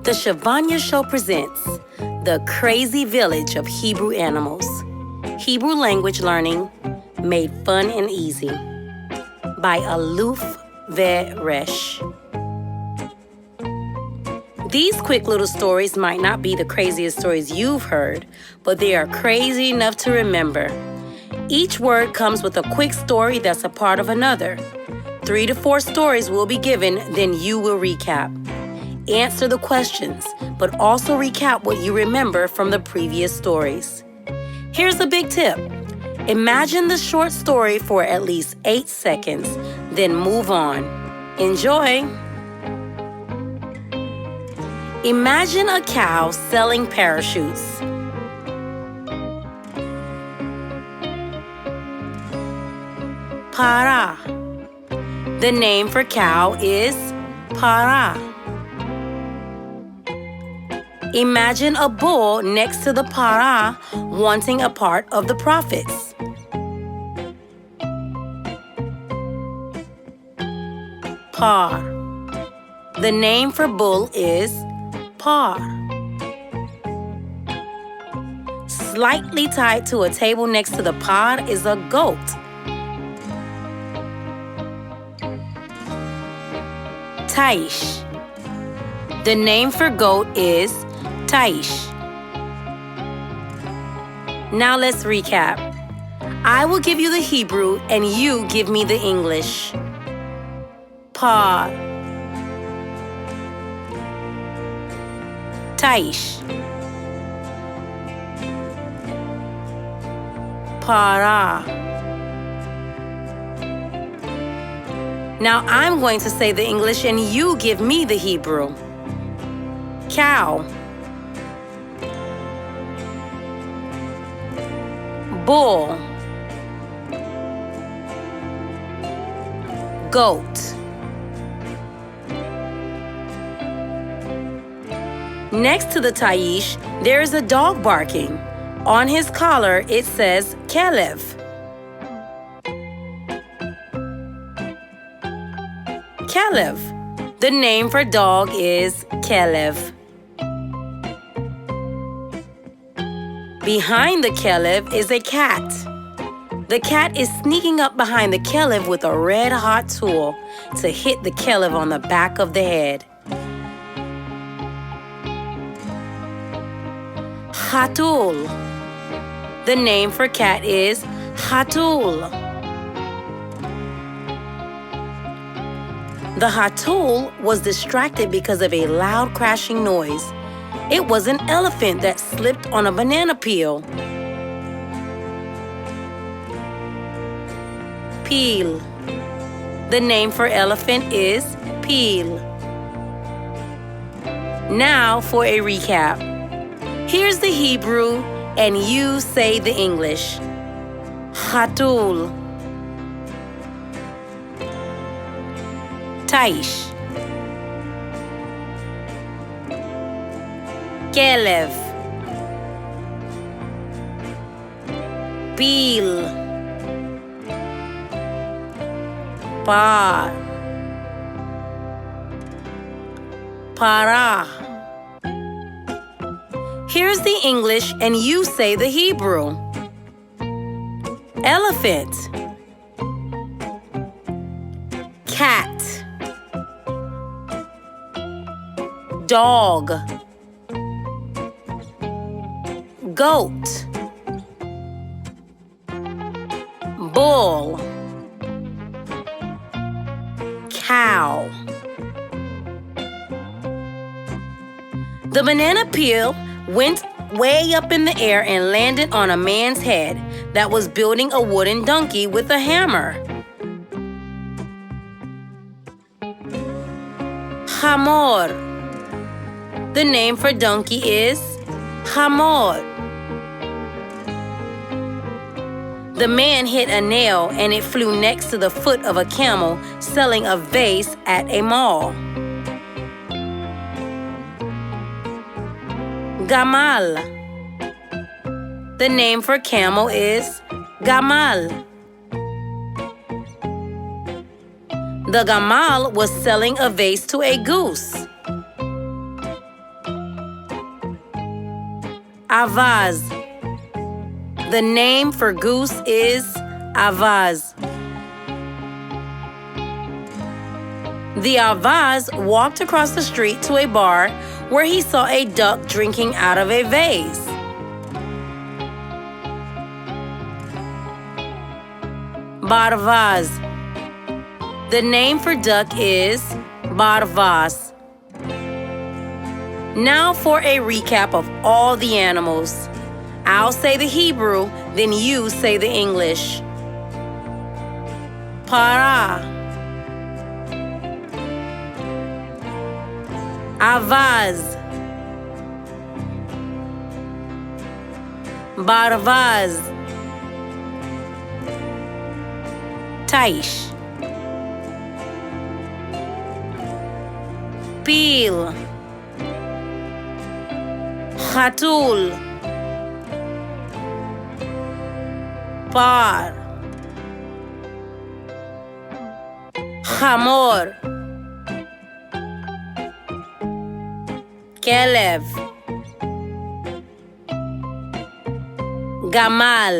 The ShevonYah Show presents The Crazy Village of Hebrew Animals. Hebrew language learning made fun and easy by Aluf Ve Resh. These quick little stories might not be the craziest stories you've heard, but they are crazy enough to remember. Each word comes with a quick story that's a part of another. 3 to 4 stories will be given, then you will recap. Answer the questions, but also recap what you remember from the previous stories. Here's a big tip. Imagine the short story for at least 8 seconds, then move on. Enjoy! Imagine a cow selling parachutes. Para. The name for cow is para. Imagine a bull next to the para wanting a part of the profits. Par. The name for bull is par. Slightly tied to a table next to the par is a goat. Taish. The name for goat is Taish. Now let's recap. I will give you the Hebrew and you give me the English. Par. Taish. Para. Now I'm going to say the English and you give me the Hebrew. Cow. Bull. Goat. Next to the Taish, there is a dog barking. On his collar, it says Kelev. Kelev. The name for dog is Kelev. Behind the Kelev is a cat. The cat is sneaking up behind the Kelev with a red-hot tool to hit the Kelev on the back of the head. Hatul. The name for cat is Hatul. The Hatul was distracted because of a loud crashing noise. It was an elephant that slipped on a banana peel. Peel. The name for elephant is peel. Now for a recap. Here's the Hebrew and you say the English. Hatul. Taish. Kelev. Peel. Par. Para. Here's the English and you say the Hebrew. Elephant. Cat. Dog. Goat. Bull. Cow. The banana peel went way up in the air and landed on a man's head that was building a wooden donkey with a hammer. Hamor. The name for donkey is Hamor. The man hit a nail and it flew next to the foot of a camel selling a vase at a mall. Gamal. The name for camel is Gamal. The gamal was selling a vase to a goose. Avaz. The name for goose is Avaz. The Avaz walked across the street to a bar where he saw a duck drinking out of a vase. Barvaz. The name for duck is Barvaz. Now for a recap of all the animals. I'll say the Hebrew, then you say the English. Para. Avaz. Barvaz. Taish. Pil. Khatul. Par. Khamor. Kelev. Gamal.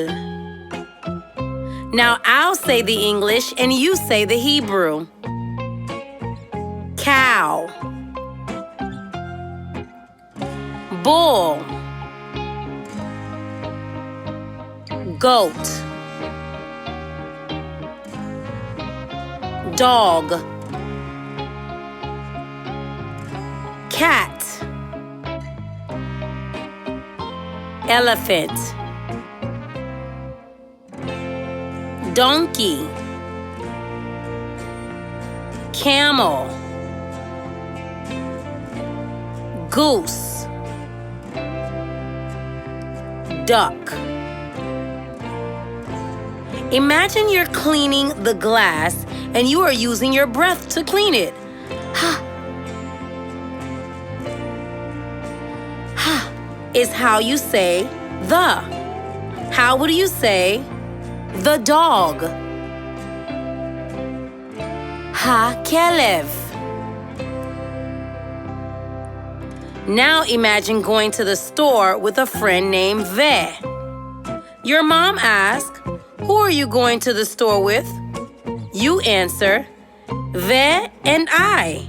Now I'll say the English and you say the Hebrew. Cow. Bull. Goat. Dog. Cat. Elephant. Donkey. Camel. Goose. Duck. Imagine you're cleaning the glass and you are using your breath to clean it. Ha. Ha is how you say the. How would you say the dog? Ha kelev. Now imagine going to the store with a friend named Ve. Your mom asks, "Who are you going to the store with?" You answer, "Ve and I."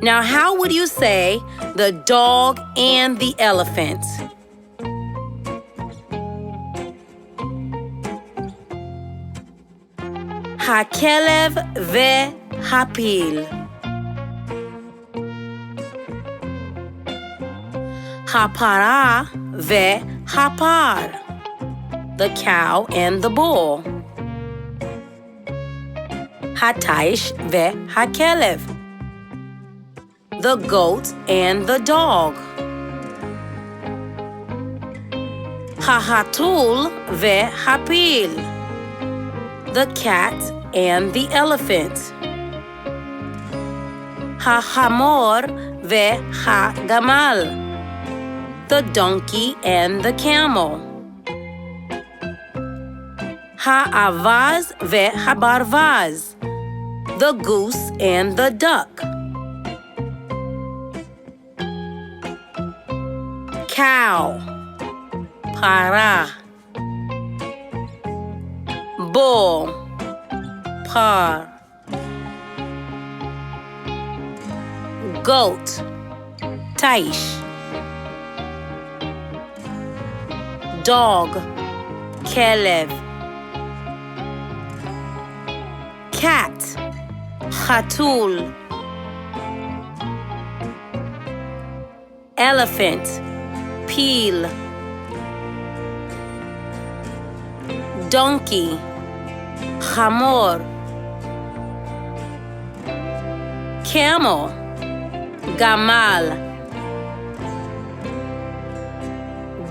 Now how would you say the dog and the elephant? Hakelev ve hapil. Hapara ve hapar. The cow and the bull. Hataish ve hakelev. The goat and the dog. Hahatul ve hapil. The cat and the elephant. Hahamor ve hagamal. The donkey and the camel. Ha'avaz ve habarvaz. The goose and the duck. Cow. Para. Bull. Par. Goat. Taish. Dog. Kelev. Cat. Khatul. Elephant. Pil. Donkey. Hamor. Camel. Gamal.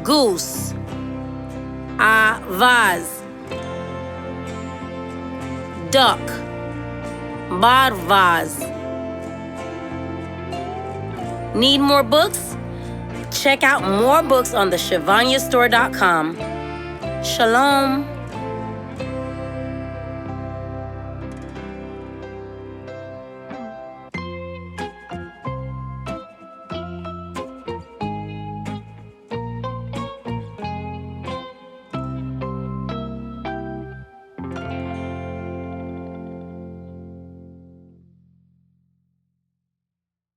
Goose. Avaz. Duck. Barvaz. Need more books? Check out more books on the ShevonYahStore.com. Shalom.